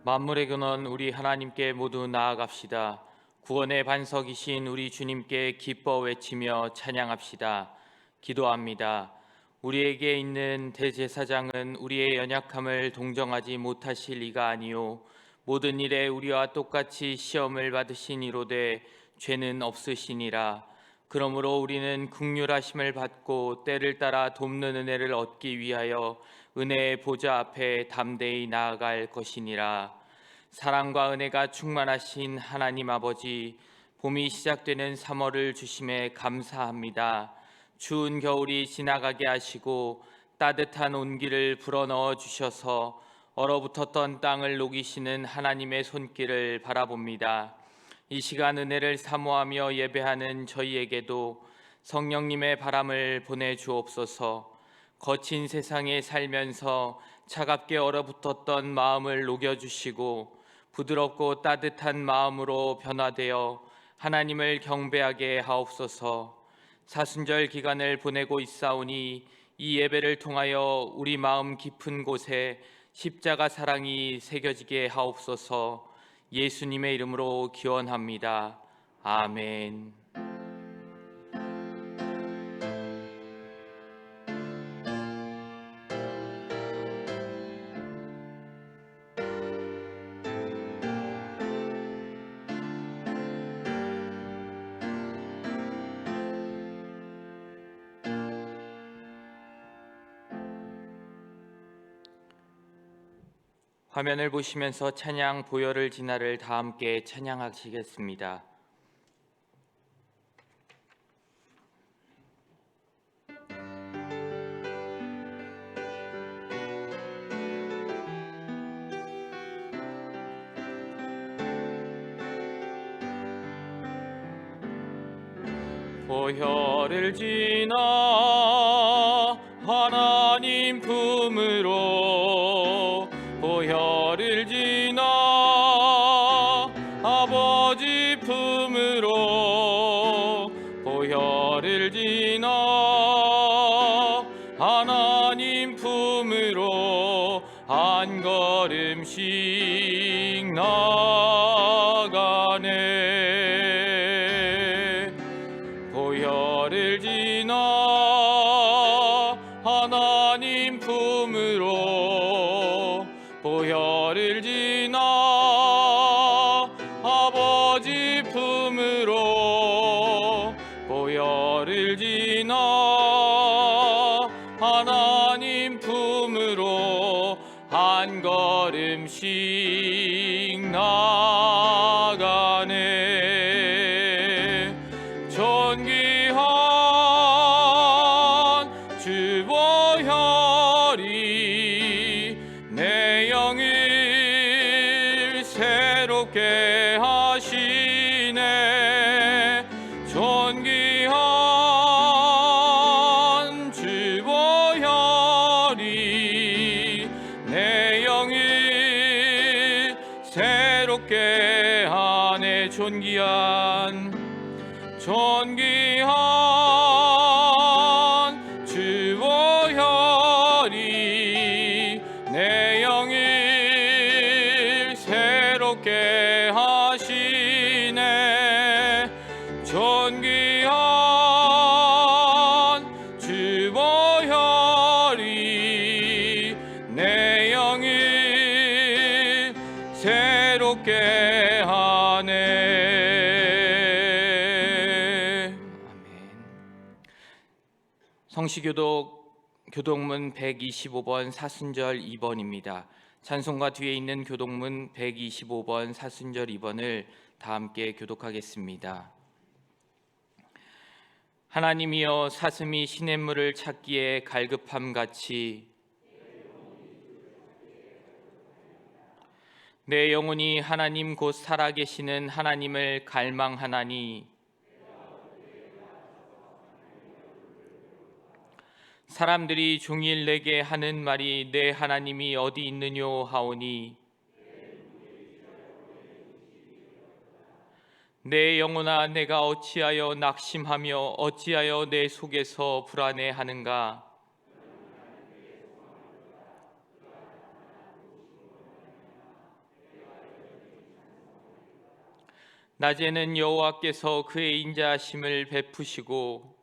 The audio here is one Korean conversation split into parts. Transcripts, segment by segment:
만물의 근원 우리 하나님께 모두 나아갑시다. 구원의 반석이신 우리 주님께 기뻐 외치며 찬양합시다. 기도합니다. 우리에게 있는 대제사장은 우리의 연약함을 동정하지 못하실 이가 아니요 모든 일에 우리와 똑같이 시험을 받으시니로되 죄는 없으시니라. 그러므로 우리는 긍휼하심을 받고 때를 따라 돕는 은혜를 얻기 위하여 은혜의 보좌 앞에 담대히 나아갈 것이니라. 사랑과 은혜가 충만하신 하나님 아버지, 봄이 시작되는 3월을 주심에 감사합니다. 추운 겨울이 지나가게 하시고 따뜻한 온기를 불어넣어 주셔서 얼어붙었던 땅을 녹이시는 하나님의 손길을 바라봅니다. 이 시간 은혜를 사모하며 예배하는 저희에게도 성령님의 바람을 보내주옵소서. 거친 세상에 살면서 차갑게 얼어붙었던 마음을 녹여주시고 부드럽고 따뜻한 마음으로 변화되어 하나님을 경배하게 하옵소서. 사순절 기간을 보내고 있사오니 이 예배를 통하여 우리 마음 깊은 곳에 십자가 사랑이 새겨지게 하옵소서. 예수님의 이름으로 기원합니다. 아멘. 화면을 보시면서 찬양 보혈을 지나를 다 함께 찬양하시겠습니다. 보혈을 지나 하나님 품으로 보혈을 지나 아버지 품으로 보혈을 지나 하나님 품으로 한 걸음씩 나가네. 보혈을 지나 하나님 품으로 보혈을 지나 아버지 품으로 보혈을 지나 하나님 품으로 한 걸음씩 나가네. 존귀한 주 보혈이 내 영을 새롭게 하시네. 존귀한 주 보혈이 내 영을 새롭게 하네. 존귀한 주 보혈이 내 영을 새롭게 하시네. 존귀한 주 보혈이 내 영을 새롭게 하네. 성시교독문 125번 사순절 2번입니다. 찬송가 뒤에 있는 교독문 125번 사순절 2번을 다 함께 교독하겠습니다. 하나님이여 사슴이 시냇물을 찾기에 갈급함같이 내 영혼이 하나님 곧 살아계시는 하나님을 갈망하나니 사람들이 종일 내게 하는 말이 내 하나님이 어디 있느뇨 하오니 내 영혼아 내가 어찌하여 낙심하며 어찌하여 내 속에서 불안해하는가. 낮에는 여호와께서 그의 인자하심을 베푸시고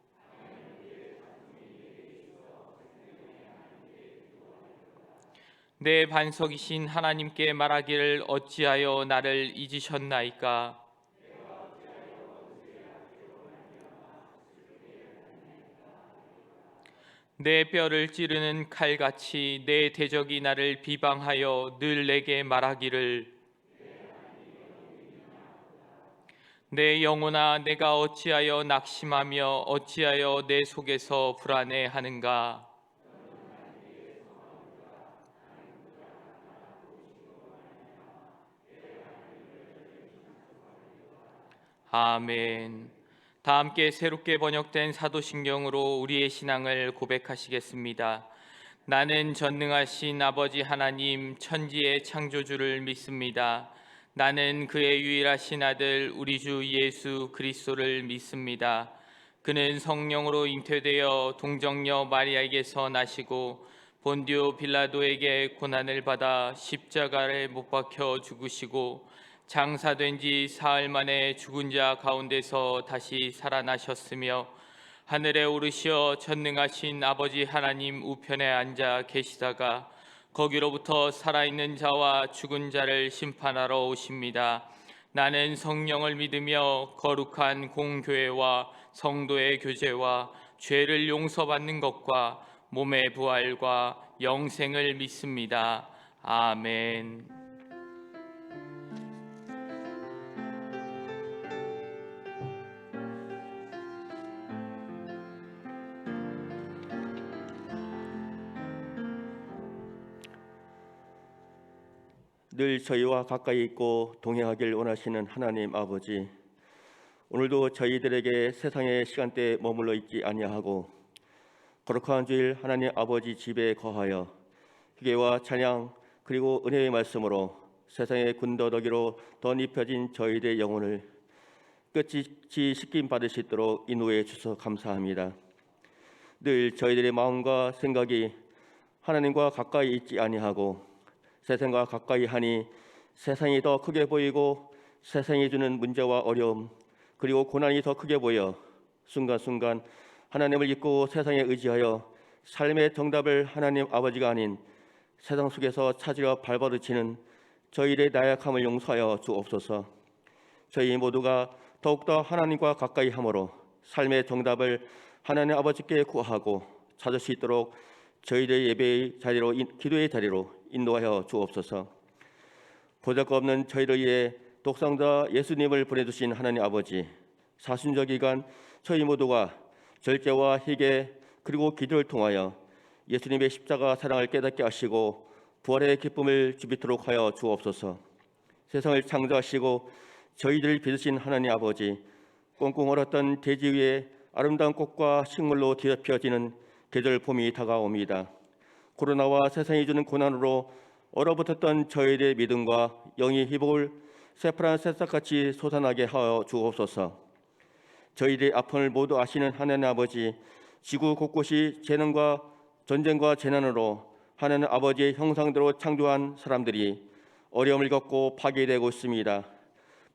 내 반석이신 하나님께 말하기를 어찌하여 나를 잊으셨나이까. 내 뼈를 찌르는 칼같이 내 대적이 나를 비방하여 늘 내게 말하기를 내 영혼아 내가 어찌하여 낙심하며 어찌하여 내 속에서 불안해하는가. 아멘. 다 함께 새롭게 번역된 사도신경으로 우리의 신앙을 고백하시겠습니다. 나는 전능하신 아버지 하나님 천지의 창조주를 믿습니다. 나는 그의 유일하신 아들 우리 주 예수 그리스도를 믿습니다. 그는 성령으로 잉태되어 동정녀 마리아에게서 나시고 본디오 빌라도에게 고난을 받아 십자가에 못 박혀 죽으시고 장사된 지 사흘 만에 죽은 자 가운데서 다시 살아나셨으며 하늘에 오르시어 전능하신 아버지 하나님 우편에 앉아 계시다가 거기로부터 살아있는 자와 죽은 자를 심판하러 오십니다. 나는 성령을 믿으며 거룩한 공교회와 성도의 교제와 죄를 용서받는 것과 몸의 부활과 영생을 믿습니다. 아멘. 늘 저희와 가까이 있고 동행하길 원하시는 하나님 아버지, 오늘도 저희들에게 세상의 시간대에 머물러 있지 아니하고 거룩한 주일 하나님 아버지 집에 거하여 기계와 찬양 그리고 은혜의 말씀으로 세상의 군더더기로 덧입혀진 저희들의 영혼을 끝이 씻김 받을 수 있도록 인도해 주셔서 감사합니다. 늘 저희들의 마음과 생각이 하나님과 가까이 있지 아니하고 세상과 가까이 하니 세상이 더 크게 보이고 세상이 주는 문제와 어려움 그리고 고난이 더 크게 보여 순간순간 하나님을 잊고 세상에 의지하여 삶의 정답을 하나님 아버지가 아닌 세상 속에서 찾으려 발버둥치는 저희의 나약함을 용서하여 주옵소서. 저희 모두가 더욱더 하나님과 가까이 함으로 삶의 정답을 하나님 아버지께 구하고 찾을 수 있도록 저희들의 예배의 자리로 기도의 자리로 인도하여 주옵소서. 보잘것없는 저희를 위해 독생자 예수님을 보내주신 하나님 아버지, 사순절 기간 저희 모두가 절제와 희계 그리고 기도를 통하여 예수님의 십자가 사랑을 깨닫게 하시고 부활의 기쁨을 주비토록 하여 주옵소서. 세상을 창조하시고 저희들을 빚으신 하나님 아버지, 꽁꽁 얼었던 대지 위에 아름다운 꽃과 식물로 뒤덮여지는 계절 봄이 다가옵니다. 코로나와 세상이 주는 고난으로 얼어붙었던 저희들의 믿음과 영의 희복을 새파란 새싹같이 솟아나게 하여 주옵소서. 저희들의 아픔을 모두 아시는 하나님 아버지, 지구 곳곳이 재난과 전쟁과 재난으로 하나님 아버지의 형상대로 창조한 사람들이 어려움을 겪고 파괴되고 있습니다.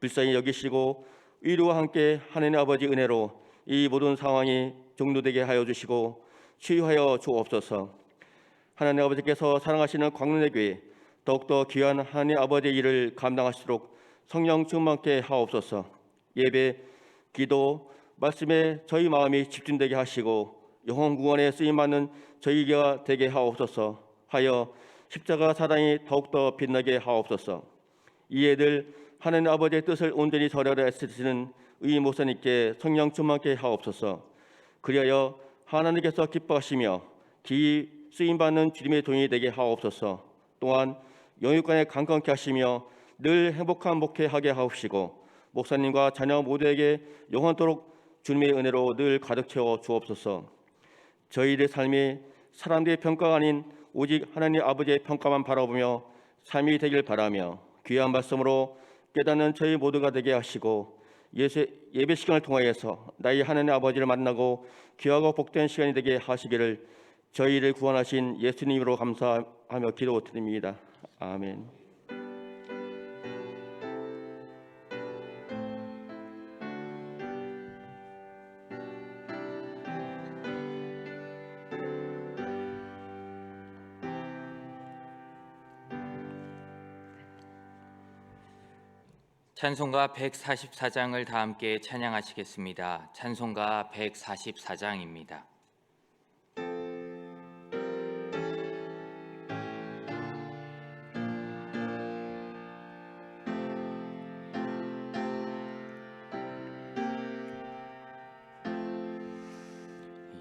불쌍히 여기시고 위로와 함께 하나님 아버지 은혜로 이 모든 상황이 종료되게 하여 주시고 치유하여 주옵소서. 하나님 아버지께서 사랑하시는 광론의 교회 더욱더 귀한 하나님 아버지의 일을 감당하시도록 성령 충만케 하옵소서. 예배, 기도, 말씀에 저희 마음이 집중되게 하시고 영혼 구원에 쓰임받는 저희가 되게 하옵소서 하여 십자가 사랑이 더욱더 빛나게 하옵소서. 이에 늘 하나님 아버지의 뜻을 온전히 절하려 애쓰시는 의 목사님께 성령 충만케 하옵소서. 그리하여 하나님께서 기뻐하시며 기이 쓰임받는 주님의 동이 되게 하옵소서. 또한 영육간에 강건케 하시며 늘 행복한 목회하게 하옵시고 목사님과 자녀 모두에게 영원토록 주님의 은혜로 늘 가득 채워 주옵소서. 저희들의 삶이 사람들의 평가가 아닌 오직 하나님 아버지의 평가만 바라보며 삶이 되길 바라며 귀한 말씀으로 깨닫는 저희 모두가 되게 하시고 예배 시간을 통하여서 나의 하나님 아버지를 만나고 귀하고 복된 시간이 되게 하시기를 저희를 구원하신 예수님으로 감사하며 기도드립니다. 아멘. 찬송가 144장을 다 함께 찬양하시겠습니다. 찬송가 144장입니다.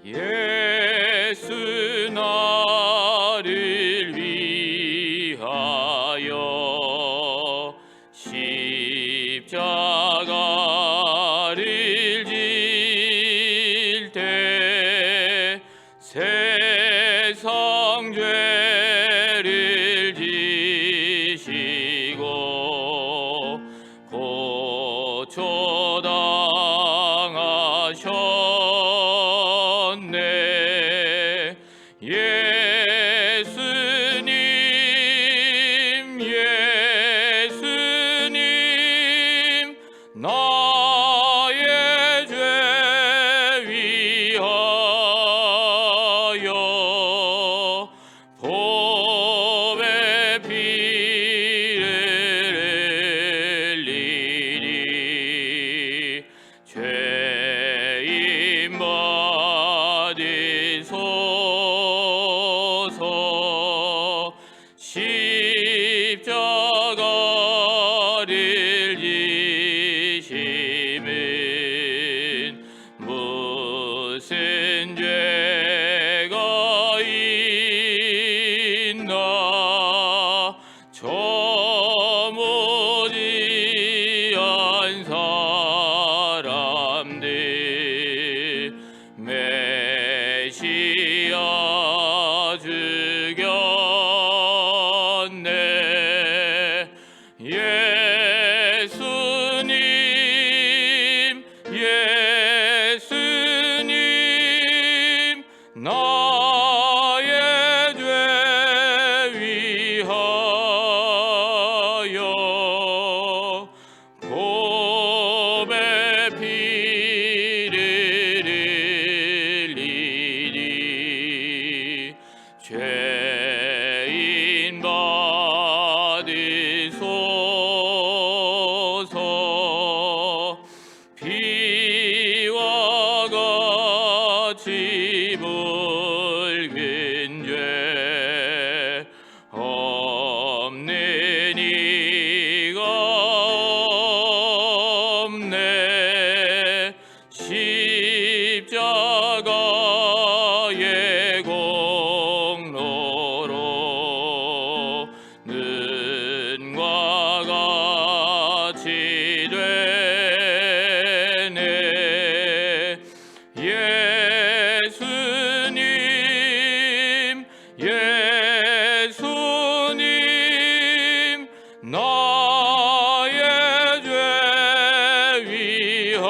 예수 나를 위하여 십자가를 질 때 세상 죄를 지시고 고초당하셨네. 예수님 나의 죄 위하여 보배 피를 흘리니 죄인 받으소서. 십자가를 지심은 무슨 죄가 있나. 저 무지한 사람들 메시아 죽였네. 예수님 나의 죄 위하여 보배 피를 흘리니 죄인 받으소서. 피와 같이 붉은 죄 없는 이가 없네. 십자가의 공로로 눈과 같이 되네. 예수님 나의 죄 위하여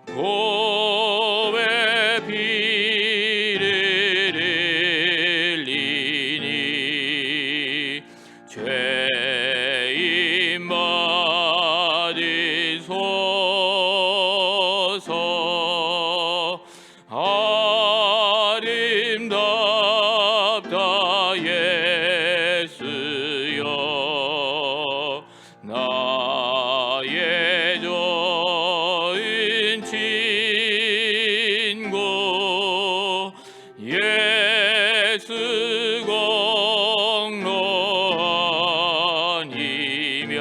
보배 피를 흘리니 죄인 받으소서. 아름답다 예수여 나의 좋은 친구. 예수 공로 아니면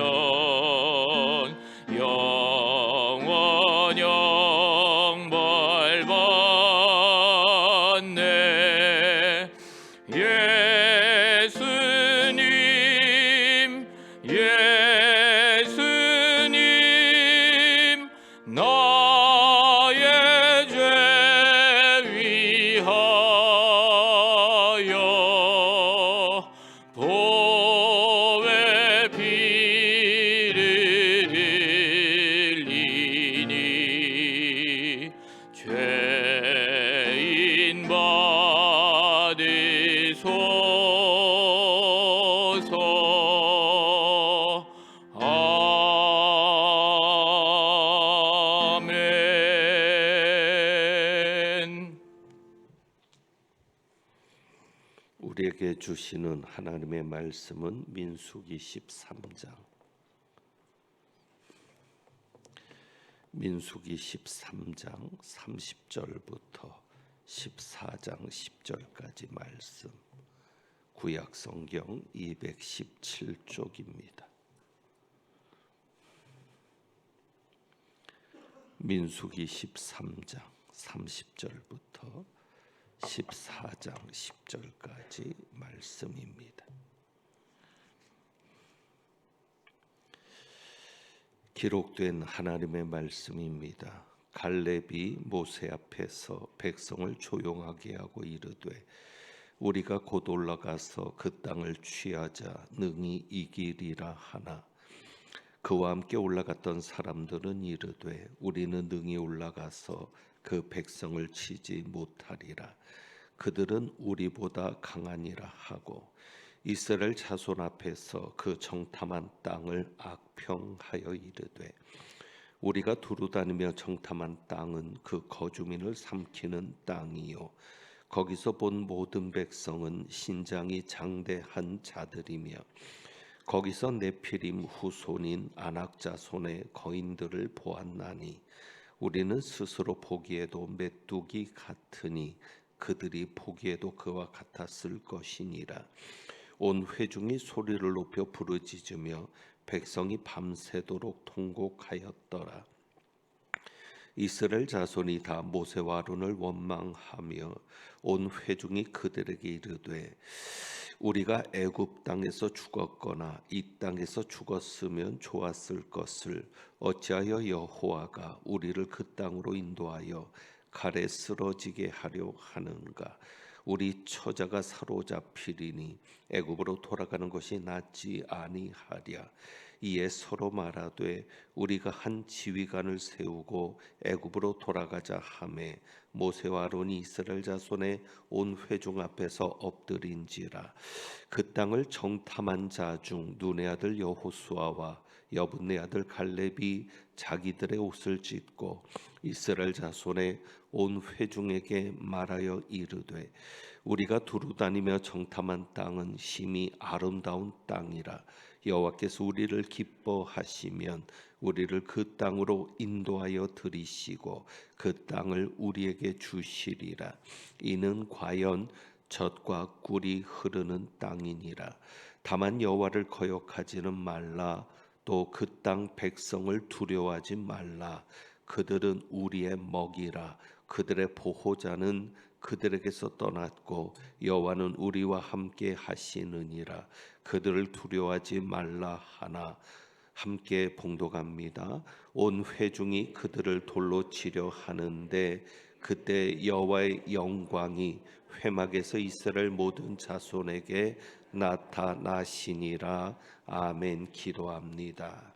영원 영벌 받네. 예수님 나의 죄 위하여 보배 피를 흘리니 죄인 받으소서. 아멘. 우리에게 주시는 하나님의 말씀은 민수기 13장 30절부터 14장 10절까지 말씀, 구약 성경 217쪽입니다. 민수기 13장 30절부터 14장 10절까지 말씀입니다. 기록된 하나님의 말씀입니다. 갈렙이 모세 앞에서 백성을 조용하게 하고 이르되 우리가 곧 올라가서 그 땅을 취하자 능히 이기리라 하나, 그와 함께 올라갔던 사람들은 이르되 우리는 능히 올라가서 그 백성을 치지 못하리라. 그들은 우리보다 강하니라 하고 이스라엘 자손 앞에서 그 정탐한 땅을 악평하여 이르되 우리가 두루 다니며 정탐한 땅은 그 거주민을 삼키는 땅이요 거기서 본 모든 백성은 신장이 장대한 자들이며 거기서 네피림 후손인 아낙 자손의 거인들을 보았나니 우리는 스스로 보기에도 메뚜기 같으니 그들이 보기에도 그와 같았을 것이니라. 온 회중이 소리를 높여 부르짖으며 백성이 밤새도록 통곡하였더라. 이스라엘 자손이 다 모세와 아론을 원망하며 온 회중이 그들에게 이르되 우리가 애굽 땅에서 죽었거나 이 땅에서 죽었으면 좋았을 것을 어찌하여 여호와가 우리를 그 땅으로 인도하여 칼에 쓰러지게 하려 하는가? 우리 처자가 사로잡히리니 애굽으로 돌아가는 것이 낫지 아니하랴. 이에 서로 말하되 우리가 한 지휘관을 세우고 애굽으로 돌아가자 하매 모세와 아론이 이스라엘 자손의 온 회중 앞에서 엎드린지라. 그 땅을 정탐한 자 중 눈의 아들 여호수아와 여분네 아들 갈렙이 자기들의 옷을 찢고 이스라엘 자손의 온 회중에게 말하여 이르되 우리가 두루 다니며 정탐한 땅은 심히 아름다운 땅이라. 여호와께서 우리를 기뻐하시면 우리를 그 땅으로 인도하여 들이시고 그 땅을 우리에게 주시리라. 이는 과연 젖과 꿀이 흐르는 땅이니라. 다만 여호와를 거역하지는 말라. 또 그 땅 백성을 두려워하지 말라. 그들은 우리의 먹이라. 그들의 보호자는 그들에게서 떠났고 여호와는 우리와 함께 하시느니라. 그들을 두려워하지 말라 하나. 함께 봉독합니다. 온 회중이 그들을 돌로 치려 하는데 그때 여호와의 영광이 회막에서 이스라엘 모든 자손에게 나타나시니라. 아멘. 기도합니다.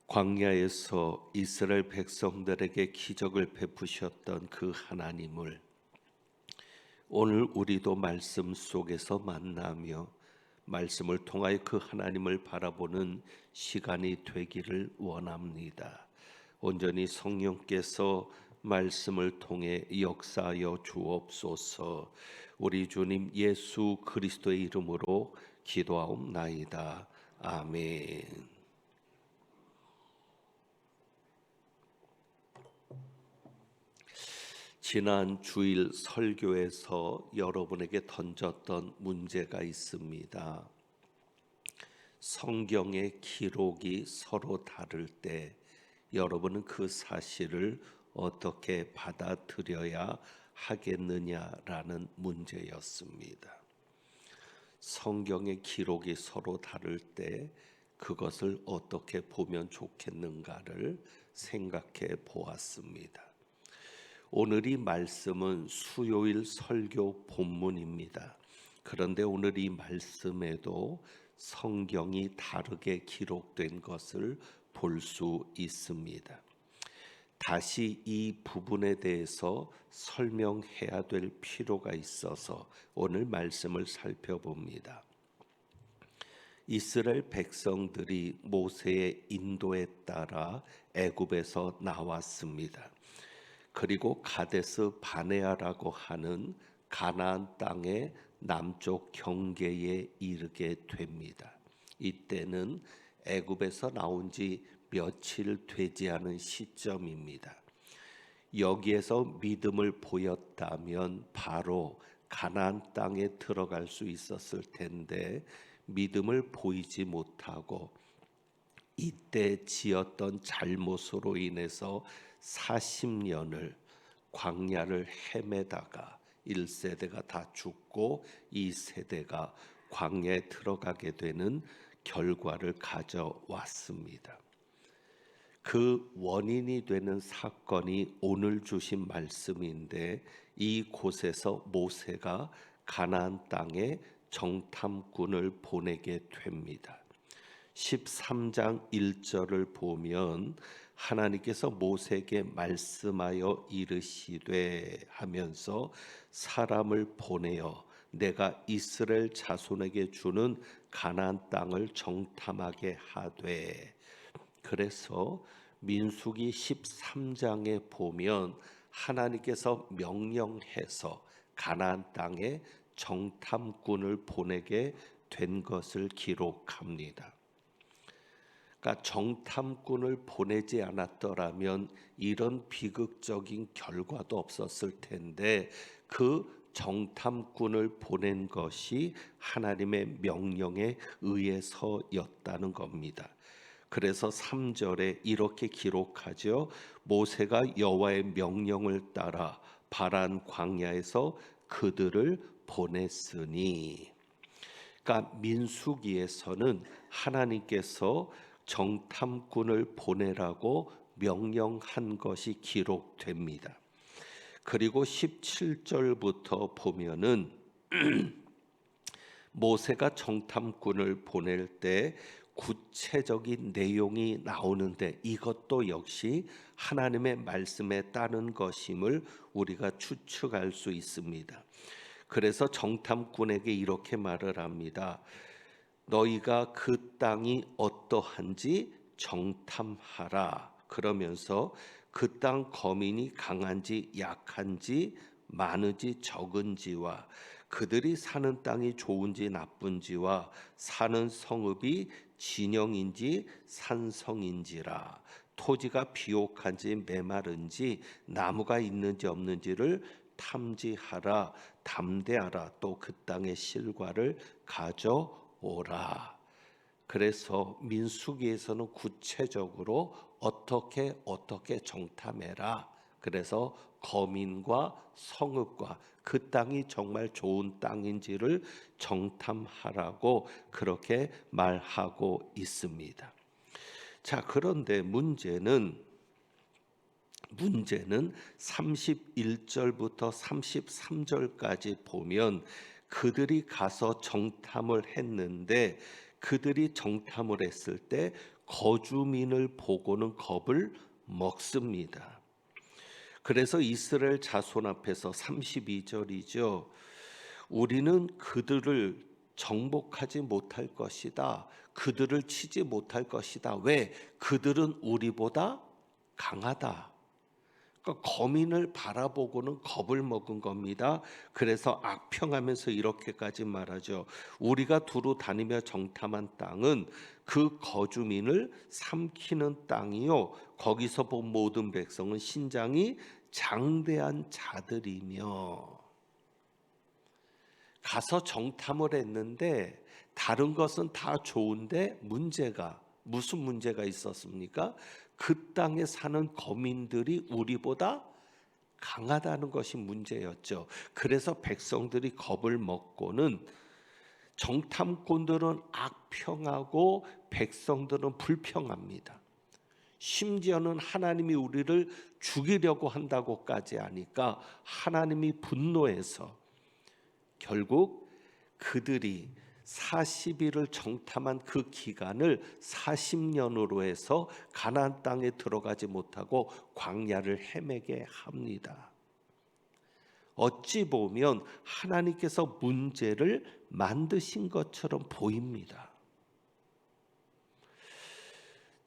광야에서 이스라엘 백성들에게 기적을 베푸셨던 그 하나님을 오늘 우리도 말씀 속에서 만나며 말씀을 통하여 그 하나님을 바라보는 시간이 되기를 원합니다. 온전히 성령께서 말씀을 통해 역사하여 주옵소서. 우리 주님 예수 그리스도의 이름으로 기도하옵나이다. 아멘. 지난 주일 설교에서 여러분에게 던졌던 문제가 있습니다. 성경의 기록이 서로 다를 때 여러분은 그 사실을 어떻게 받아들여야 하겠느냐라는 문제였습니다. 성경의 기록이 서로 다를 때 그것을 어떻게 보면 좋겠는가를 생각해 보았습니다. 오늘 이 말씀은 수요일 설교 본문입니다. 그런데 오늘 이 말씀에도 성경이 다르게 기록된 것을 볼 수 있습니다. 다시 이 부분에 대해서 설명해야 될 필요가 있어서 오늘 말씀을 살펴봅니다. 이스라엘 백성들이 모세의 인도에 따라 애굽에서 나왔습니다. 그리고 가데스 바네아라고 하는 가나안 땅의 남쪽 경계에 이르게 됩니다. 이때는 애굽에서 나온 지 며칠 되지 않은 시점입니다. 여기에서 믿음을 보였다면 바로 가나안 땅에 들어갈 수 있었을 텐데 믿음을 보이지 못하고 이때 지었던 잘못으로 인해서 40년을 광야를 헤매다가 1세대가 다 죽고 2세대가 광야에 들어가게 되는 결과를 가져왔습니다. 그 원인이 되는 사건이 오늘 주신 말씀인데 이곳에서 모세가 가나안 땅에 정탐꾼을 보내게 됩니다. 13장 1절을 보면 하나님께서 모세에게 말씀하여 이르시되 하면서 사람을 보내어 내가 이스라엘 자손에게 주는 가나안 땅을 정탐하게 하되, 그래서 민수기 13장에 보면 하나님께서 명령해서 가나안 땅에 정탐꾼을 보내게 된 것을 기록합니다. 그러니까 정탐꾼을 보내지 않았더라면 이런 비극적인 결과도 없었을 텐데 그 정탐꾼을 보낸 것이 하나님의 명령에 의해서였다는 겁니다. 그래서 3절에 이렇게 기록하죠. 모세가 여호와의 명령을 따라 바란 광야에서 그들을 보냈으니. 그러니까 민수기에서는 하나님께서 정탐꾼을 보내라고 명령한 것이 기록됩니다. 그리고 17절부터 보면은 모세가 정탐꾼을 보낼 때 구체적인 내용이 나오는데 이것도 역시 하나님의 말씀에 따른 것임을 우리가 추측할 수 있습니다. 그래서 정탐꾼에게 이렇게 말을 합니다. 너희가 그 땅이 어떠한지 정탐하라. 그러면서 그 땅 거민이 강한지 약한지 많은지 적은지와 그들이 사는 땅이 좋은지 나쁜지와 사는 성읍이 진영인지 산성인지라, 토지가 비옥한지 메마른지 나무가 있는지 없는지를 탐지하라. 담대하라. 또 그 땅의 실과를 가져오라. 그래서 민수기에서는 구체적으로 어떻게 정탐해라. 그래서 거민과 성읍과 그 땅이 정말 좋은 땅인지를 정탐하라고 그렇게 말하고 있습니다. 자, 그런데 문제는 31절부터 33절까지 보면 그들이 가서 정탐을 했는데 그들이 정탐을 했을 때 거주민을 보고는 겁을 먹습니다. 그래서 이스라엘 자손 앞에서 32절이죠. 우리는 그들을 정복하지 못할 것이다. 그들을 치지 못할 것이다. 왜? 그들은 우리보다 강하다. 그러니까 거민을 바라보고는 겁을 먹은 겁니다. 그래서 악평하면서 이렇게까지 말하죠. 우리가 두루 다니며 정탐한 땅은 그 거주민을 삼키는 땅이요, 거기서 본 모든 백성은 신장이 장대한 자들이며. 가서 정탐을 했는데 다른 것은 다 좋은데 무슨 문제가 있었습니까? 그 땅에 사는 거민들이 우리보다 강하다는 것이 문제였죠. 그래서 백성들이 겁을 먹고는, 정탐꾼들은 악평하고 백성들은 불평합니다. 심지어는 하나님이 우리를 죽이려고 한다고까지 하니까 하나님이 분노해서 결국 그들이 40일을 정탐한 그 기간을 40년으로 해서 가나안 땅에 들어가지 못하고 광야를 헤매게 합니다. 어찌 보면 하나님께서 문제를 만드신 것처럼 보입니다.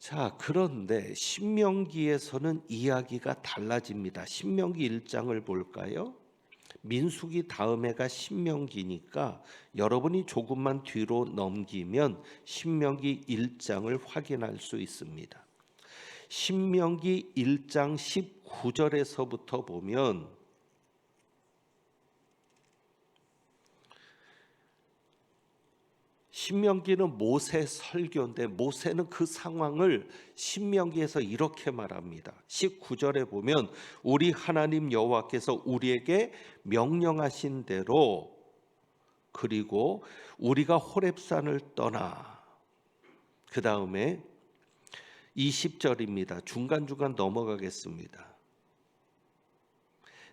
자, 그런데 신명기에서는 이야기가 달라집니다. 신명기 1장을 볼까요? 민수기 다음에가 신명기니까 여러분이 조금만 뒤로 넘기면 신명기 1장을 확인할 수 있습니다. 신명기 1장 19절에서부터 보면 신명기는 모세 설교인데 모세는 그 상황을 신명기에서 이렇게 말합니다. 19절에 보면 우리 하나님 여호와께서 우리에게 명령하신 대로 그리고 우리가 호렙산을 떠나 그 다음에 20절입니다. 중간중간 넘어가겠습니다.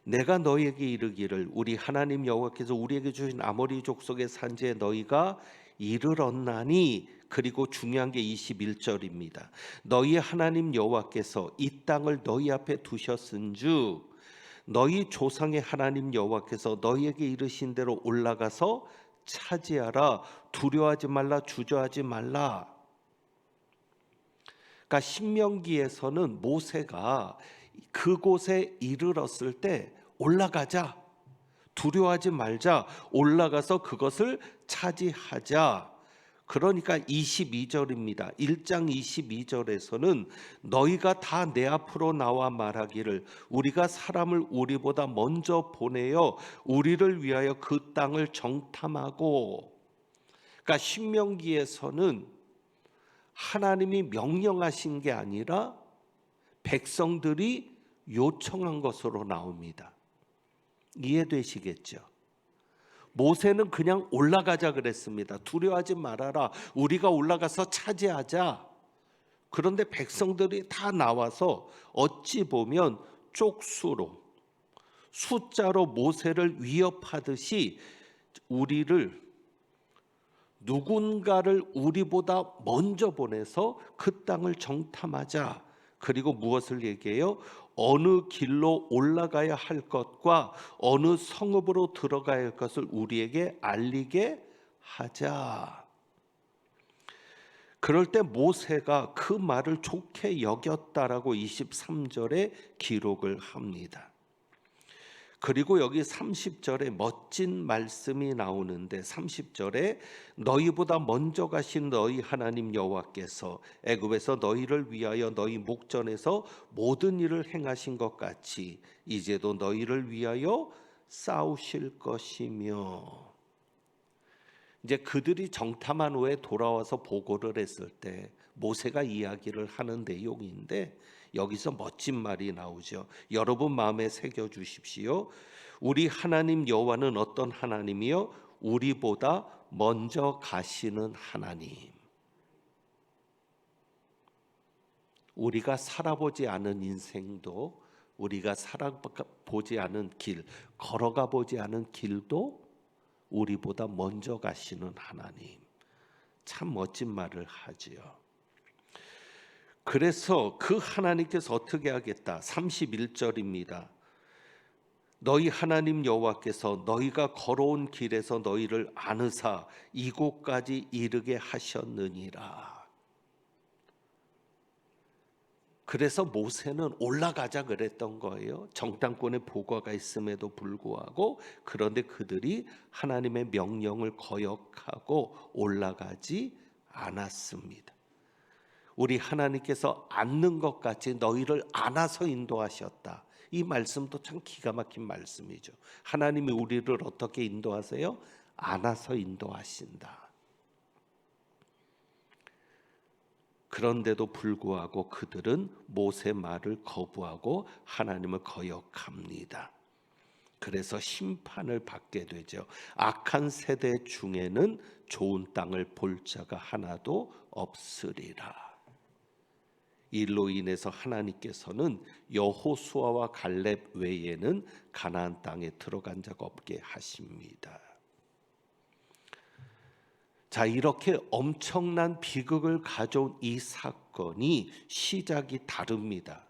내가 너희에게 이르기를 우리 하나님 여호와께서 우리에게 주신 아모리 족속의 산지에 너희가 이르렀나니 그리고 중요한 게 21절입니다. 너희 하나님 여호와께서 이 땅을 너희 앞에 두셨은즉 너희 조상의 하나님 여호와께서 너희에게 이르신 대로 올라가서 차지하라. 두려워하지 말라. 주저하지 말라. 그러니까 신명기에서는 모세가 그곳에 이르렀을 때 올라가자. 두려워하지 말자. 올라가서 그것을 차지하자. 그러니까 22절입니다. 1장 22절에서는 너희가 다 내 앞으로 나와 말하기를 우리가 사람을 우리보다 먼저 보내어 우리를 위하여 그 땅을 정탐하고. 그러니까 신명기에서는 하나님이 명령하신 게 아니라 백성들이 요청한 것으로 나옵니다. 이해되시겠죠? 모세는 그냥 올라가자 그랬습니다. 두려워하지 말아라. 우리가 올라가서 차지하자. 그런데 백성들이 다 나와서 어찌 보면 쪽수로 숫자로 모세를 위협하듯이 우리를 누군가를 우리보다 먼저 보내서 그 땅을 정탐하자. 그리고 무엇을 얘기해요? 어느 길로 올라가야 할 것과 어느 성읍으로 들어가야 할 것을 우리에게 알리게 하자. 그럴 때 모세가 그 말을 좋게 여겼다라고 23절에 기록을 합니다. 그리고 여기 30절에 멋진 말씀이 나오는데 30절에 너희보다 먼저 가신 너희 하나님 여호와께서 애굽에서 너희를 위하여 너희 목전에서 모든 일을 행하신 것 같이 이제도 너희를 위하여 싸우실 것이며. 이제 그들이 정탐한 후에 돌아와서 보고를 했을 때 모세가 이야기를 하는 내용인데 여기서 멋진 말이 나오죠. 여러분 마음에 새겨 주십시오. 우리 하나님 여호와는 어떤 하나님이요? 우리보다 먼저 가시는 하나님. 우리가 살아보지 않은 인생도, 우리가 살아보지 않은 길, 걸어가 보지 않은 길도 우리보다 먼저 가시는 하나님. 참 멋진 말을 하지요. 그래서 그 하나님께서 어떻게 하겠다? 31절입니다. 너희 하나님 여호와께서 너희가 걸어온 길에서 너희를 안으사 이곳까지 이르게 하셨느니라. 그래서 모세는 올라가자 그랬던 거예요. 정탐꾼의 보고가 있음에도 불구하고. 그런데 그들이 하나님의 명령을 거역하고 올라가지 않았습니다. 우리 하나님께서 안는 것 같이 너희를 안아서 인도하셨다. 이 말씀도 참 기가 막힌 말씀이죠. 하나님이 우리를 어떻게 인도하세요? 안아서 인도하신다. 그런데도 불구하고 그들은 모세 말을 거부하고 하나님을 거역합니다. 그래서 심판을 받게 되죠. 악한 세대 중에는 좋은 땅을 볼 자가 하나도 없으리라. 일로 인해서 하나님께서는 여호수아와 갈렙 외에는 가나안 땅에 들어간 자가 없게 하십니다. 자, 이렇게 엄청난 비극을 가져온 이 사건이 시작이 다릅니다.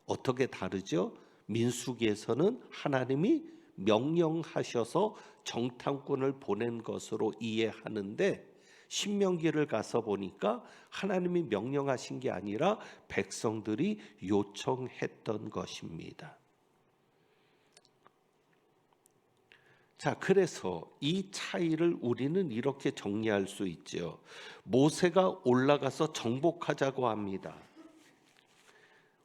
어떻게 다르죠? 민수기에서는 하나님이 명령하셔서 정탐꾼을 보낸 것으로 이해하는데 신명기를 가서 보니까 하나님이 명령하신 게 아니라 백성들이 요청했던 것입니다. 자, 그래서 이 차이를 우리는 이렇게 정리할 수 있죠. 모세가 올라가서 정복하자고 합니다.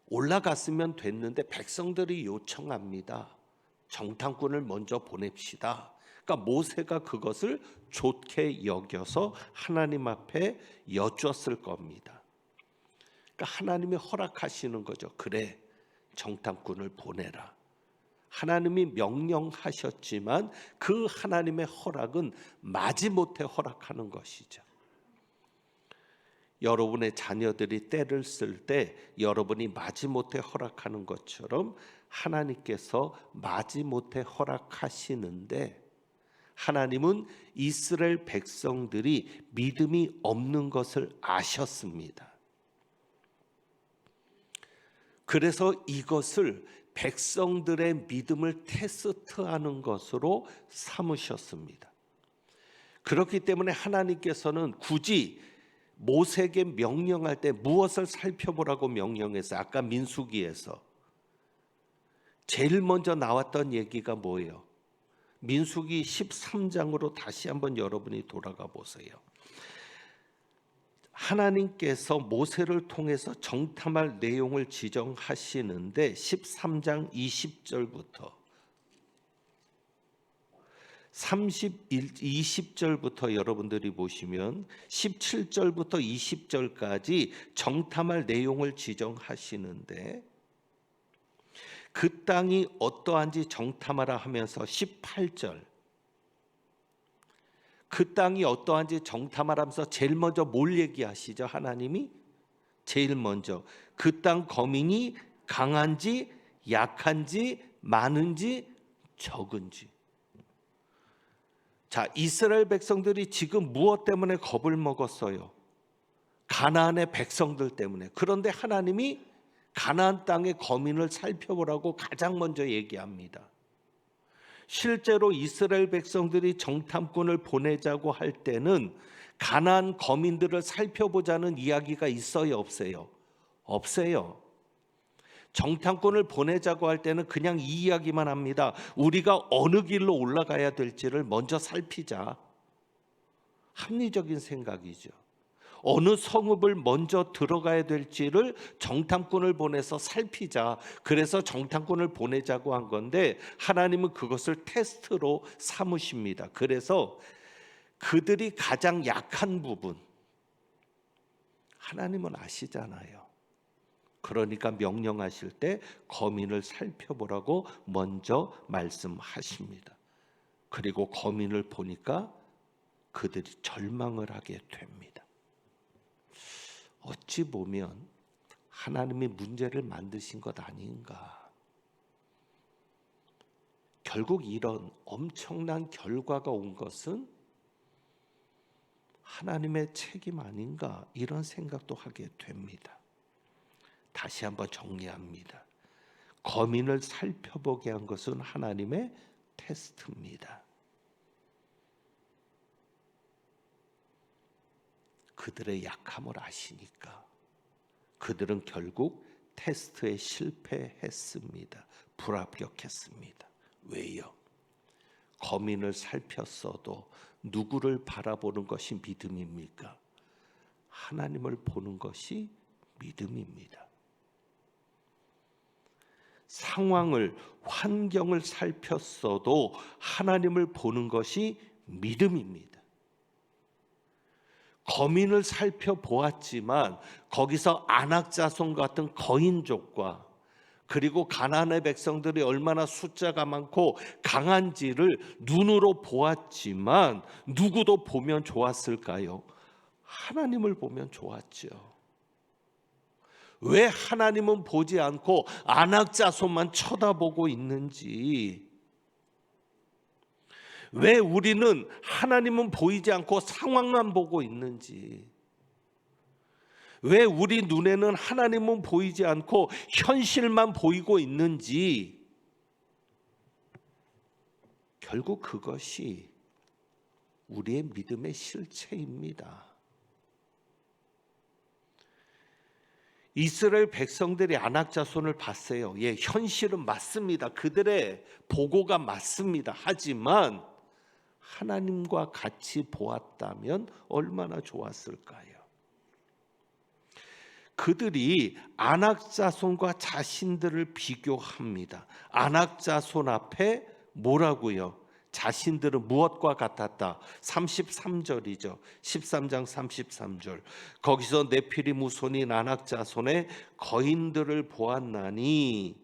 올라갔으면 됐는데 백성들이 요청합니다. 정탐꾼을 먼저 보냅시다. 그러니까 모세가 그것을 좋게 여겨서 하나님 앞에 여쭈었을 겁니다. 그러니까 하나님이 허락하시는 거죠. 그래, 정탐꾼을 보내라. 하나님이 명령하셨지만 그 하나님의 허락은 마지못해 허락하는 것이죠. 여러분의 자녀들이 때를 쓸 때 여러분이 마지못해 허락하는 것처럼 하나님께서 마지못해 허락하시는데, 하나님은 이스라엘 백성들이 믿음이 없는 것을 아셨습니다. 그래서 이것을 백성들의 믿음을 테스트하는 것으로 삼으셨습니다. 그렇기 때문에 하나님께서는 굳이 모세에게 명령할 때 무엇을 살펴보라고 명령했어요? 아까 민수기에서 제일 먼저 나왔던 얘기가 뭐예요? 민수기 13장으로 다시 한번 여러분이 돌아가 보세요. 하나님께서 모세를 통해서 정탐할 내용을 지정하시는데 13장 20절부터 20절부터 여러분들이 보시면 17절부터 20절까지 정탐할 내용을 지정하시는데, 그 땅이 어떠한지 정탐하라 하면서 18절, 그 땅이 어떠한지 정탐하라면서 제일 먼저 뭘 얘기하시죠? 하나님이 제일 먼저 그 땅 거민이 강한지 약한지 많은지 적은지. 자, 이스라엘 백성들이 지금 무엇 때문에 겁을 먹었어요? 가나안의 백성들 때문에. 그런데 하나님이 가나안 땅의 거민을 살펴보라고 가장 먼저 얘기합니다. 실제로 이스라엘 백성들이 정탐꾼을 보내자고 할 때는 가나안 거민들을 살펴보자는 이야기가 있어요, 없어요? 없어요. 정탐꾼을 보내자고 할 때는 그냥 이 이야기만 합니다. 우리가 어느 길로 올라가야 될지를 먼저 살피자. 합리적인 생각이죠. 어느 성읍을 먼저 들어가야 될지를 정탐꾼을 보내서 살피자. 그래서 정탐꾼을 보내자고 한 건데, 하나님은 그것을 테스트로 삼으십니다. 그래서 그들이 가장 약한 부분, 하나님은 아시잖아요. 그러니까 명령하실 때 거민을 살펴보라고 먼저 말씀하십니다. 그리고 거민을 보니까 그들이 절망을 하게 됩니다. 어찌 보면 하나님이 문제를 만드신 것 아닌가. 결국 이런 엄청난 결과가 온 것은 하나님의 책임 아닌가, 이런 생각도 하게 됩니다. 다시 한번 정리합니다. 거민을 살펴보게 한 것은 하나님의 테스트입니다. 그들의 약함을 아시니까 그들은 결국 테스트에 실패했습니다. 불합격했습니다. 왜요? 거민을 살폈어도 누구를 바라보는 것이 믿음입니까? 하나님을 보는 것이 믿음입니다. 상황을, 환경을 살폈어도 하나님을 보는 것이 믿음입니다. 거민을 살펴보았지만 거기서 안악자손 같은 거인족과 그리고 가나안의 백성들이 얼마나 숫자가 많고 강한지를 눈으로 보았지만 누구도 보면 좋았을까요? 하나님을 보면 좋았죠. 왜 하나님은 보지 않고 안악자손만 쳐다보고 있는지, 왜 우리는 하나님은 보이지 않고 상황만 보고 있는지, 왜 우리 눈에는 하나님은 보이지 않고 현실만 보이고 있는지, 결국 그것이 우리의 믿음의 실체입니다. 이스라엘 백성들이 아낙 자손을 봤어요. 예, 현실은 맞습니다. 그들의 보고가 맞습니다. 하지만 하나님과 같이 보았다면 얼마나 좋았을까요? 그들이 아낙 자손과 자신들을 비교합니다. 아낙 자손 앞에 뭐라고요? 자신들은 무엇과 같았다? 33절이죠. 13장 33절. 거기서 네피림 후손인 아낙 자손의 거인들을 보았나니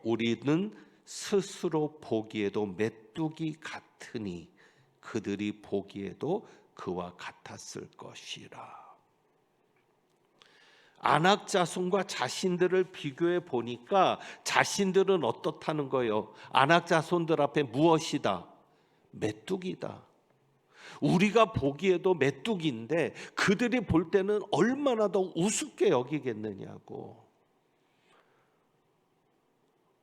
우리는 스스로 보기에도 메뚜기 같으니 그들이 보기에도 그와 같았을 것이라. 아낙 자손과 자신들을 비교해 보니까 자신들은 어떻다는 거예요? 아낙 자손들 앞에 무엇이다? 메뚜기다. 우리가 보기에도 메뚜기인데 그들이 볼 때는 얼마나 더 우습게 여기겠느냐고.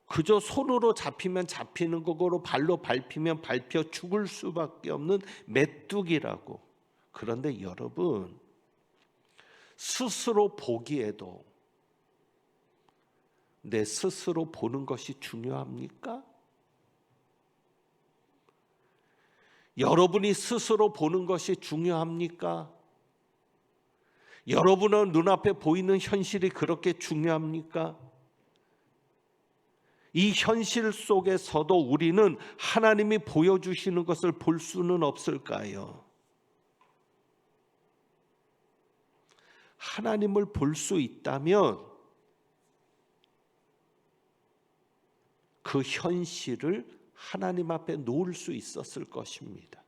그저 손으로 잡히면 잡히는 거고 발로 밟히면 밟혀 죽을 수밖에 없는 메뚜기라고. 그런데 여러분, 스스로 보기에도 내 스스로 보는 것이 중요합니까? 여러분이 스스로 보는 것이 중요합니까? 여러분의 눈앞에 보이는 현실이 그렇게 중요합니까? 이 현실 속에서도 우리는 하나님이 보여주시는 것을 볼 수는 없을까요? 하나님을 볼 수 있다면 그 현실을 하나님 앞에 놓을 수 있었을 것입니다.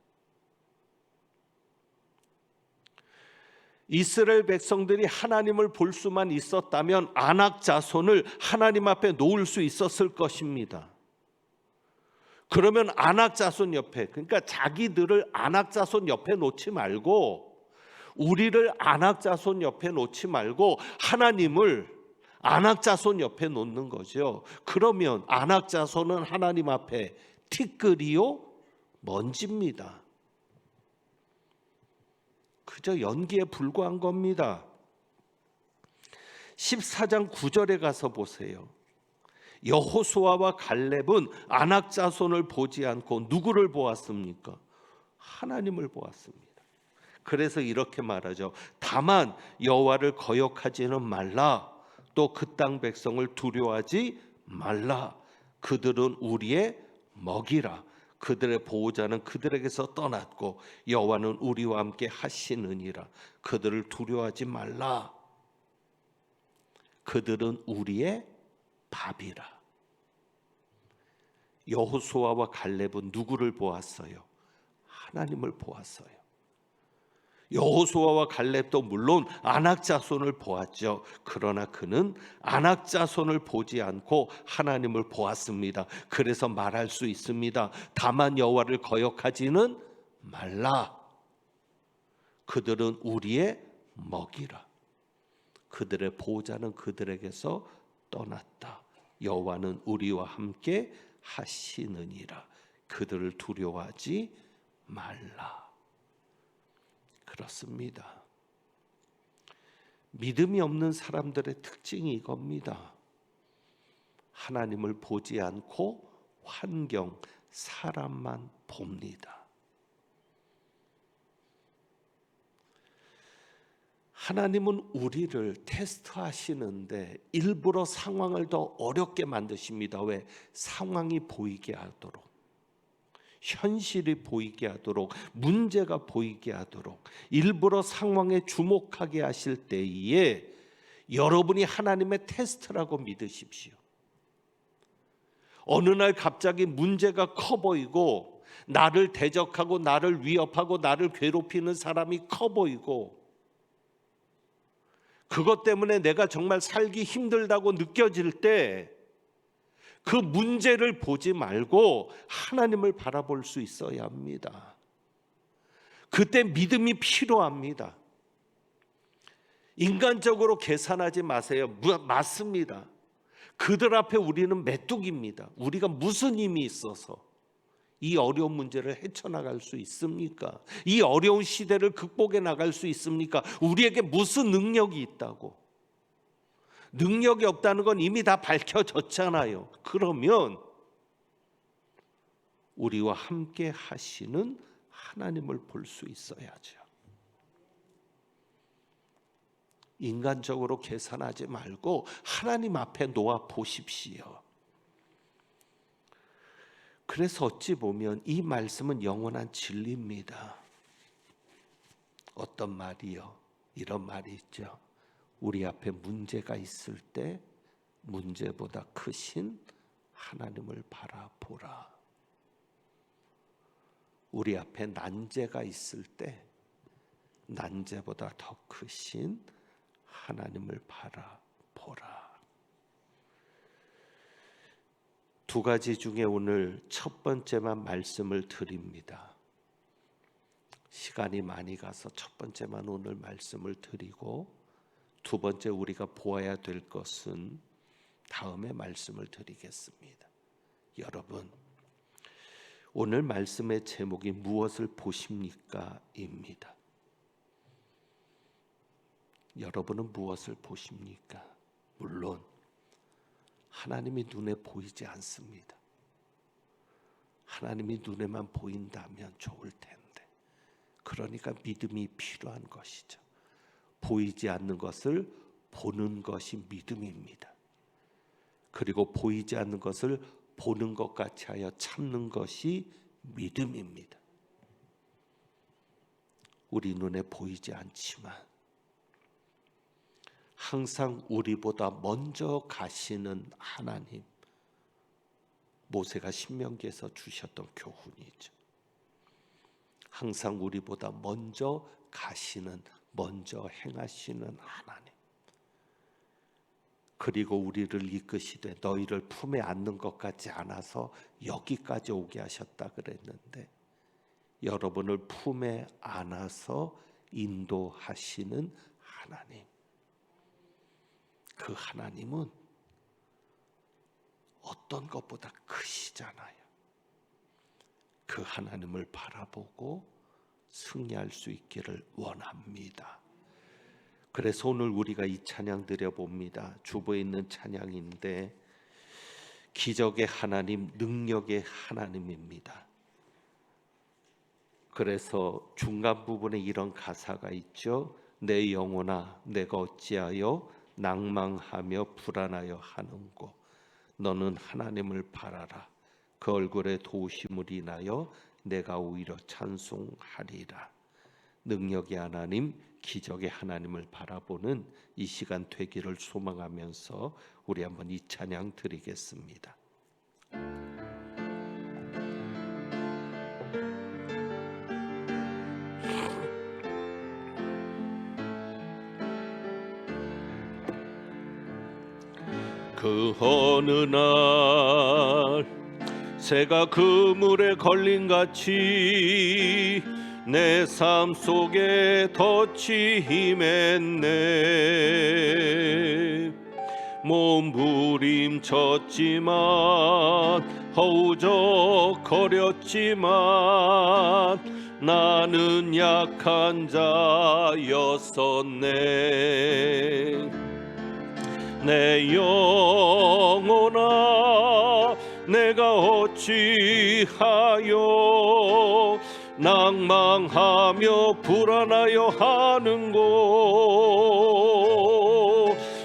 이스라엘 백성들이 하나님을 볼 수만 있었다면 아낙 자손을 하나님 앞에 놓을 수 있었을 것입니다. 그러면 아낙 자손 옆에, 그러니까 자기들을 아낙 자손 옆에 놓지 말고, 우리를 아낙 자손 옆에 놓지 말고 하나님을 아낙 자손 옆에 놓는 거죠. 그러면 아낙 자손은 하나님 앞에 티끌이요 먼지입니다. 그저 연기에 불과한 겁니다. 14장 9절에 가서 보세요. 여호수아와 갈렙은 아낙 자손을 보지 않고 누구를 보았습니까? 하나님을 보았습니다. 그래서 이렇게 말하죠. 다만 여호와를 거역하지는 말라. 또 그 땅 백성을 두려워하지 말라. 그들은 우리의 먹이라. 그들의 보호자는 그들에게서 떠났고 여호와는 우리와 함께 하시느니라. 그들을 두려워하지 말라. 그들은 우리의 밥이라. 여호수아와 갈렙은 누구를 보았어요? 하나님을 보았어요. 여호수아와 갈렙도 물론 아낙 자손을 보았죠. 그러나 그는 아낙 자손을 보지 않고 하나님을 보았습니다. 그래서 말할 수 있습니다. 다만 여호와를 거역하지는 말라. 그들은 우리의 먹이라. 그들의 보호자는 그들에게서 떠났다. 여호와는 우리와 함께 하시느니라. 그들을 두려워하지 말라. 그렇습니다. 믿음이 없는 사람들의 특징이 이겁니다. 하나님을 보지 않고 환경, 사람만 봅니다. 하나님은 우리를 테스트하시는데 일부러 상황을 더 어렵게 만드십니다. 왜? 상황이 보이게 하도록. 현실이 보이게 하도록, 문제가 보이게 하도록 일부러 상황에 주목하게 하실 때에 여러분이 하나님의 테스트라고 믿으십시오. 어느 날 갑자기 문제가 커 보이고 나를 대적하고 나를 위협하고 나를 괴롭히는 사람이 커 보이고 그것 때문에 내가 정말 살기 힘들다고 느껴질 때 그 문제를 보지 말고 하나님을 바라볼 수 있어야 합니다. 그때 믿음이 필요합니다. 인간적으로 계산하지 마세요. 맞습니다. 그들 앞에 우리는 메뚜기입니다. 우리가 무슨 힘이 있어서 이 어려운 문제를 헤쳐나갈 수 있습니까? 이 어려운 시대를 극복해 나갈 수 있습니까? 우리에게 무슨 능력이 있다고? 능력이 없다는 건 이미 다 밝혀졌잖아요. 그러면 우리와 함께 하시는 하나님을 볼 수 있어야죠. 인간적으로 계산하지 말고 하나님 앞에 놓아 보십시오. 그래서 어찌 보면 이 말씀은 영원한 진리입니다. 어떤 말이요? 이런 말이 있죠. 우리 앞에 문제가 있을 때 문제보다 크신 하나님을 바라보라. 우리 앞에 난제가 있을 때 난제보다 더 크신 하나님을 바라보라. 두 가지 중에 오늘 첫 번째만 말씀을 드립니다. 시간이 많이 가서 첫 번째만 오늘 말씀을 드리고 두 번째 우리가 보아야 될 것은 다음에 말씀을 드리겠습니다. 여러분, 오늘 말씀의 제목이 무엇을 보십니까? 입니다. 여러분은 무엇을 보십니까? 물론 하나님이 눈에 보이지 않습니다. 하나님이 눈에만 보인다면 좋을 텐데, 그러니까 믿음이 필요한 것이죠. 보이지 않는 것을 보는 것이 믿음입니다. 그리고 보이지 않는 것을 보는 것 같이 하여 참는 것이 믿음입니다. 우리 눈에 보이지 않지만 항상 우리보다 먼저 가시는 하나님, 모세가 신명기에서 주셨던 교훈이죠. 항상 우리보다 먼저 가시는, 먼저 행하시는 하나님, 그리고 우리를 이끄시되 너희를 품에 안는 것 같지 않아서 여기까지 오게 하셨다 그랬는데, 여러분을 품에 안아서 인도하시는 하나님, 그 하나님은 어떤 것보다 크시잖아요. 그 하나님을 바라보고 승리할 수 있기를 원합니다. 그래서 오늘 우리가 이 찬양 드려봅니다. 주보에 있는 찬양인데 기적의 하나님, 능력의 하나님입니다. 그래서 중간 부분에 이런 가사가 있죠. 내 영혼아 내가 어찌하여 낭망하며 불안하여 하는고, 너는 하나님을 바라라. 그 얼굴에 도우심을 인하여 내가 오히려 찬송하리라. 능력의 하나님, 기적의 하나님을 바라보는 이 시간 되기를 소망하면서 우리 한번 이 찬양 드리겠습니다. 그 어느 날 새가 그물에 걸린 같이 내 삶 속에 덫이 임했네. 몸부림쳤지만 허우적거렸지만 나는 약한 자였었네. 내 영혼아 내가 어찌하여 낭망하며 불안하여 하는고,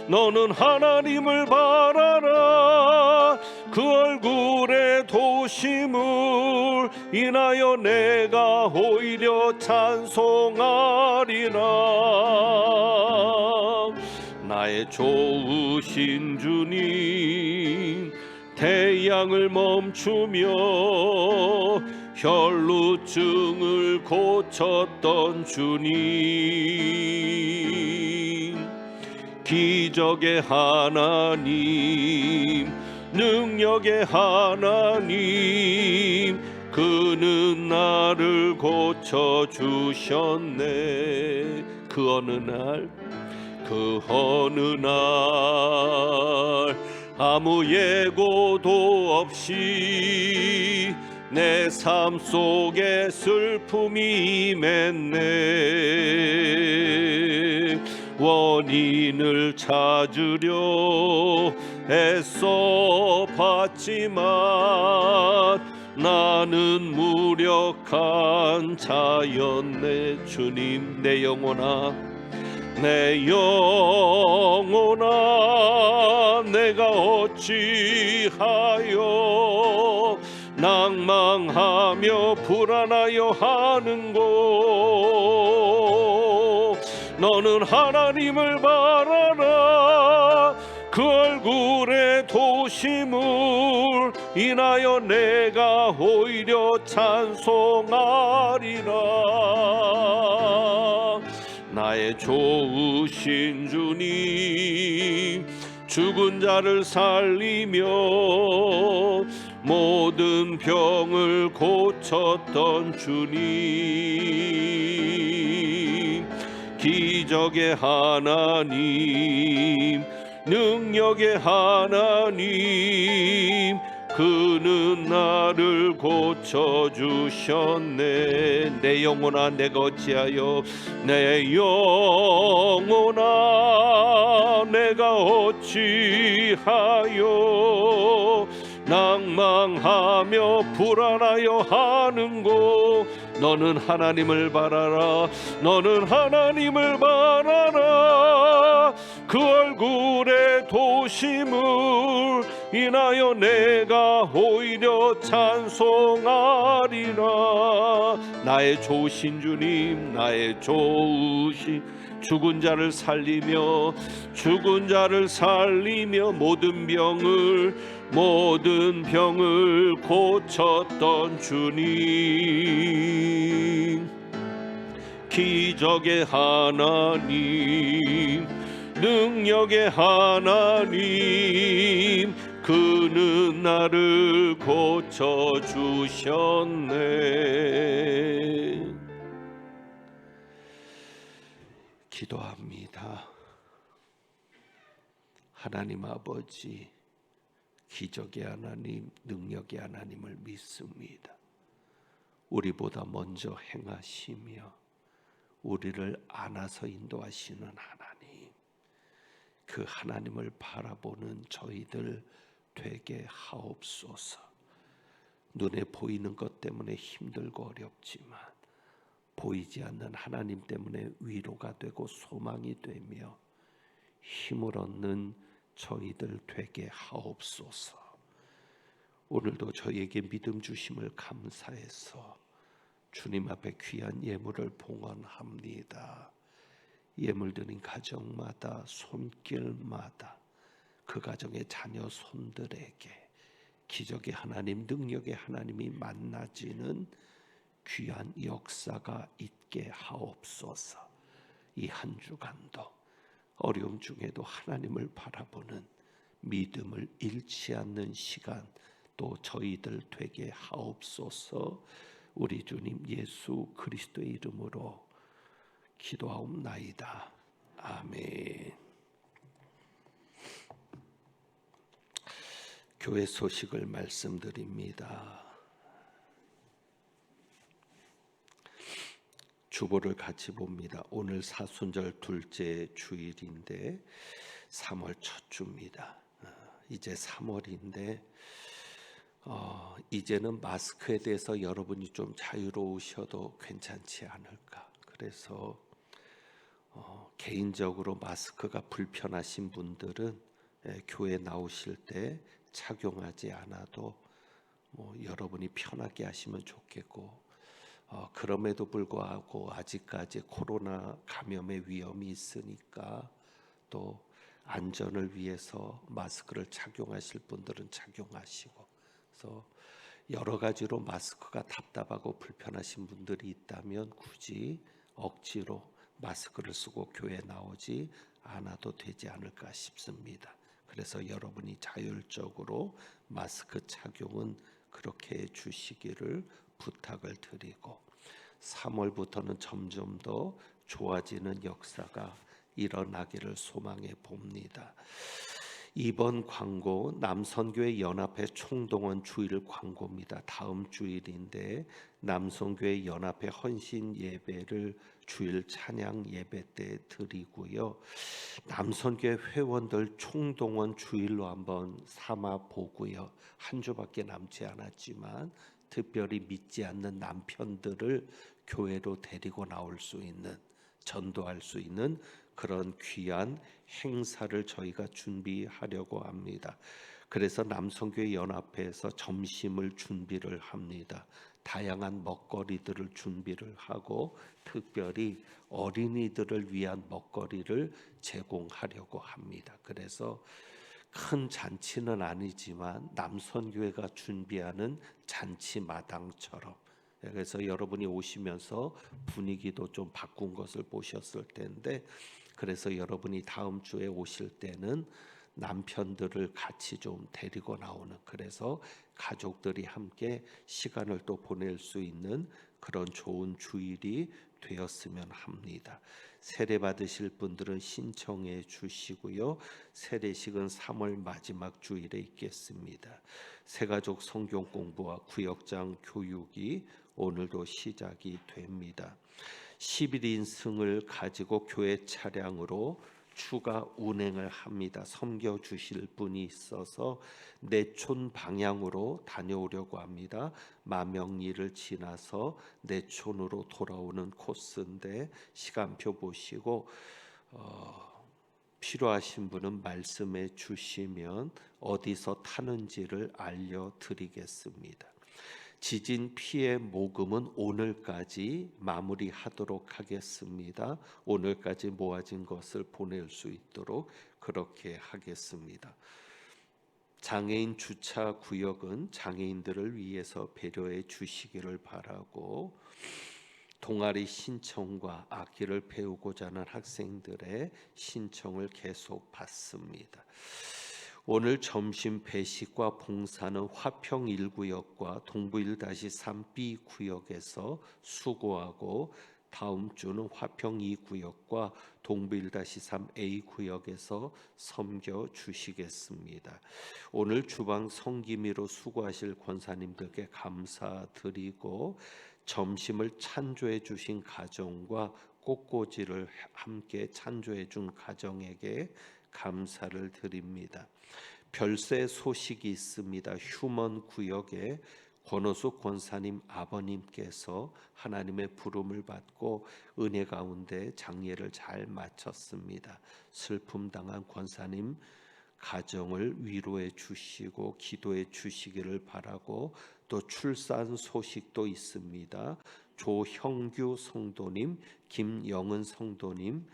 너는 하나님을 바라라. 그 얼굴에 도심을 인하여 내가 오히려 찬송하리라. 나의 좋으신 주님, 태양을 멈추며 혈루증을 고쳤던 주님, 기적의 하나님, 능력의 하나님, 그는 나를 고쳐주셨네. 그 어느 날 아무 예고도 없이 내 삶 속에 슬픔이 임했네. 원인을 찾으려 애써 봤지만 나는 무력한 자였네. 주님, 내 영혼아, 내 영혼아, 내가 어찌하여 낭망하며 불안하여 하는고. 너는 하나님을 바라라. 그 얼굴의 도심을 인하여 내가 오히려 찬송하리라. 나의 좋으신 주님, 죽은 자를 살리며 모든 병을 고쳤던 주님, 기적의 하나님, 능력의 하나님, 그는 나를 고쳐주셨네. 내 영혼아, 내가 어찌하여, 내 영혼아, 내가 어찌하여 낭망하며 불안하여 하는고. 너는 하나님을 바라라. 너는 하나님을 바라라. 그 얼굴의 도심을 인하여 내가 오히려 찬송하리라. 나의 좋으신 주님, 나의 좋으신, 죽은 자를 살리며 모든 병을 고쳤던 주님, 기적의 하나님, 능력의 하나님, 그는 나를 고쳐주셨네. 기도합니다. 하나님 아버지, 기적의 하나님, 능력의 하나님을 믿습니다. 우리보다 먼저 행하시며 우리를 안아서 인도하시는 하나님, 그 하나님을 바라보는 저희들 되게 하옵소서. 눈에 보이는 것 때문에 힘들고 어렵지만 보이지 않는 하나님 때문에 위로가 되고 소망이 되며 힘을 얻는 저희들 되게 하옵소서. 오늘도 저희에게 믿음 주심을 감사해서 주님 앞에 귀한 예물을 봉헌합니다. 예물 드린 가정마다, 손길마다 그 가정의 자녀 손들에게 기적의 하나님, 능력의 하나님이 만나지는 귀한 역사가 있게 하옵소서. 이 한 주간도 어려움 중에도 하나님을 바라보는 믿음을 잃지 않는 시간 또 저희들 되게 하옵소서. 우리 주님 예수 그리스도의 이름으로 기도하옵나이다. 아멘. 교회 소식을 말씀드립니다. 주보를 같이 봅니다. 오늘 사순절 둘째 주일인데 3월 첫 주입니다. 이제 3월인데 이제는 마스크에 대해서 여러분이 좀 자유로우셔도 괜찮지 않을까. 그래서 개인적으로 마스크가 불편하신 분들은 교회 나오실 때 착용하지 않아도 여러분이 편하게 하시면 좋겠고, 그럼에도 불구하고 아직까지 코로나 감염의 위험이 있으니까 또 안전을 위해서 마스크를 착용하실 분들은 착용하시고, 그래서 여러 가지로 마스크가 답답하고 불편하신 분들이 있다면 굳이 억지로 마스크를 쓰고 교회에 나오지 않아도 되지 않을까 싶습니다. 그래서 여러분이 자율적으로 마스크 착용은 그렇게 해 주시기를 부탁을 드리고, 3월부터는 점점 더 좋아지는 역사가 일어나기를 소망해 봅니다. 이번 광고 남선교회 연합회 총동원 주일 광고입니다. 다음 주일인데 남선교회 연합회 헌신 예배를 주일 찬양 예배 때 드리고요. 남선교회 회원들 총동원 주일로 한번 삼아 보고요. 한 주밖에 남지 않았지만 특별히 믿지 않는 남편들을 교회로 데리고 나올 수 있는, 전도할 수 있는 그런 귀한 행사를 저희가 준비하려고 합니다. 그래서 남성교회 연합회에서 점심을 준비를 합니다. 다양한 먹거리들을 준비를 하고 특별히 어린이들을 위한 먹거리를 제공하려고 합니다. 그래서 큰 잔치는 아니지만 남선교회가 준비하는 잔치 마당처럼, 그래서 여러분이 오시면서 분위기도 좀 바꾼 것을 보셨을 텐데, 그래서 여러분이 다음 주에 오실 때는 남편들을 같이 좀 데리고 나오는, 그래서 가족들이 함께 시간을 또 보낼 수 있는 그런 좋은 주일이 되었으면 합니다. 세례 받으실 분들은 신청해 주시고요. 세례식은 3월 마지막 주일에 있겠습니다. 새가족 성경 공부와 구역장 교육이 오늘도 시작이 됩니다. 11인승을 가지고 교회 차량으로 추가 운행을 합니다. 섬겨 주실 분이 있어서 내촌 방향으로 다녀오려고 합니다. 마명리를 지나서 내촌으로 돌아오는 코스인데 시간표 보시고 필요하신 분은 말씀해 주시면 어디서 타는지를 알려드리겠습니다. 지진 피해 모금은 오늘까지 마무리하도록 하겠습니다. 오늘까지 모아진 것을 보낼 수 있도록 그렇게 하겠습니다. 장애인 주차 구역은 장애인들을 위해서 배려해 주시기를 바라고, 동아리 신청과 악기를 배우고자 하는 학생들의 신청을 계속 받습니다. 오늘 점심 배식과 봉사는 화평 1구역과 동부 1-3B 구역에서 수고하고, 다음 주는 화평 2구역과 동부 1-3A 구역에서 섬겨 주시겠습니다. 오늘 주방 성기미로 수고하실 권사님들께 감사드리고, 점심을 찬조해 주신 가정과 꽃꽂이를 함께 찬조해 준 가정에게 감사를 드립니다. 별세 소식이 있습니다. 휴먼 구역에 권호숙 권사님 아버님께서 하나님의 부름을 받고 은혜 가운데 장례를 잘 마쳤습니다. 슬픔 당한 권사님 가정을 위로해 주시고 기도해 주시기를 바라고, 또 출산 소식도 있습니다. 조형규 성도님, 김영은 성도님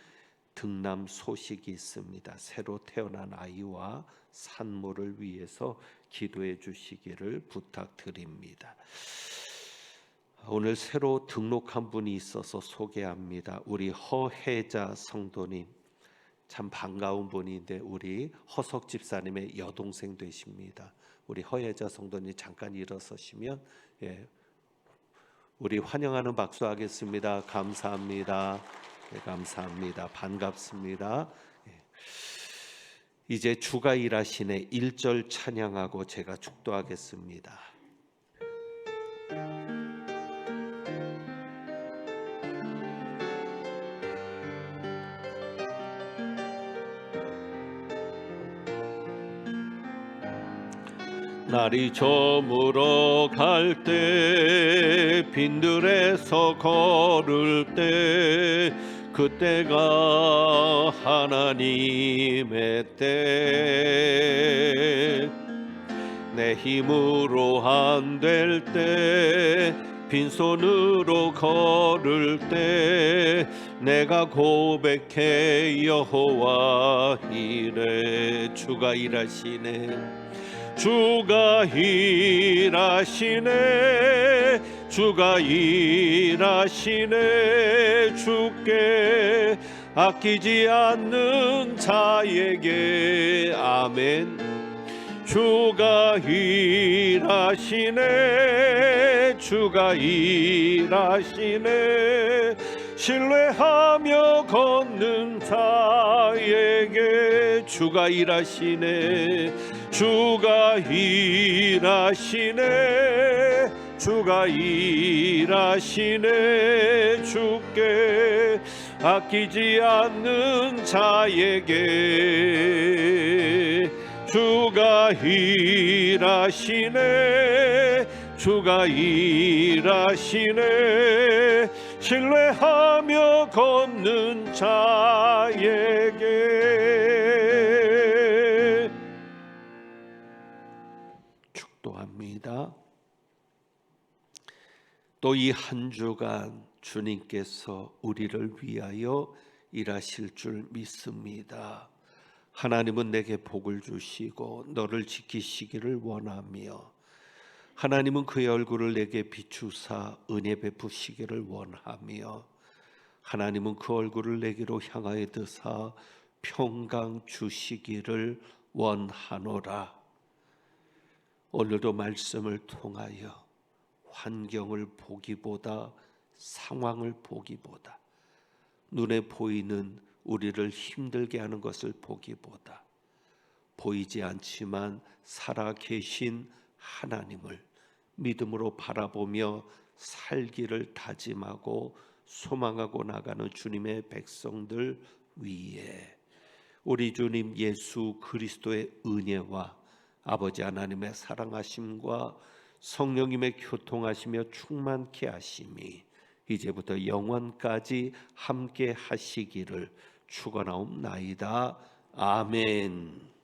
등남 소식이 있습니다. 새로 태어난 아이와 산모를 위해서 기도해 주시기를 부탁드립니다. 오늘 새로 등록한 분이 있어서 소개합니다. 우리 허혜자 성도님, 참 반가운 분인데 우리 허석 집사님의 여동생 되십니다. 우리 허혜자 성도님 잠깐 일어서시면 우리 환영하는 박수 하겠습니다. 감사합니다. 감사합니다. 반갑습니다. 이제 주가 일하시네 1절 찬양하고 제가 축도하겠습니다. 날이 저물어 갈 때 빈들에서 걸을 때 그때가 하나님의 때, 내 힘으로 안 될 때 빈손으로 걸을 때 내가 고백해 여호와 이래. 주가 일하시네, 주가 일하시네, 주가 일하시네. 주께 아끼지 않는 자에게 아멘. 주가 일하시네, 주가 일하시네. 신뢰하며 걷는 자에게 주가 일하시네, 주가 일하시네, 주가 일하시네. 주께 아끼지 않는 자에게 주가 일하시네, 주가 일하시네. 신뢰하며 걷는 자에게. 축도합니다. 또 이 한 주간 주님께서 우리를 위하여 일하실 줄 믿습니다. 하나님은 내게 복을 주시고 너를 지키시기를 원하며, 하나님은 그의 얼굴을 내게 비추사 은혜 베푸시기를 원하며, 하나님은 그 얼굴을 내게로 향하여 드사 평강 주시기를 원하노라. 오늘도 말씀을 통하여 환경을 보기보다, 상황을 보기보다, 눈에 보이는 우리를 힘들게 하는 것을 보기보다, 보이지 않지만 살아 계신 하나님을 믿음으로 바라보며 살기를 다짐하고 소망하고 나가는 주님의 백성들 위에 우리 주님 예수 그리스도의 은혜와 아버지 하나님의 사랑하심과 성령님의 교통하시며 충만케 하심이 이제부터 영원까지 함께 하시기를 축원하옵나이다. 아멘.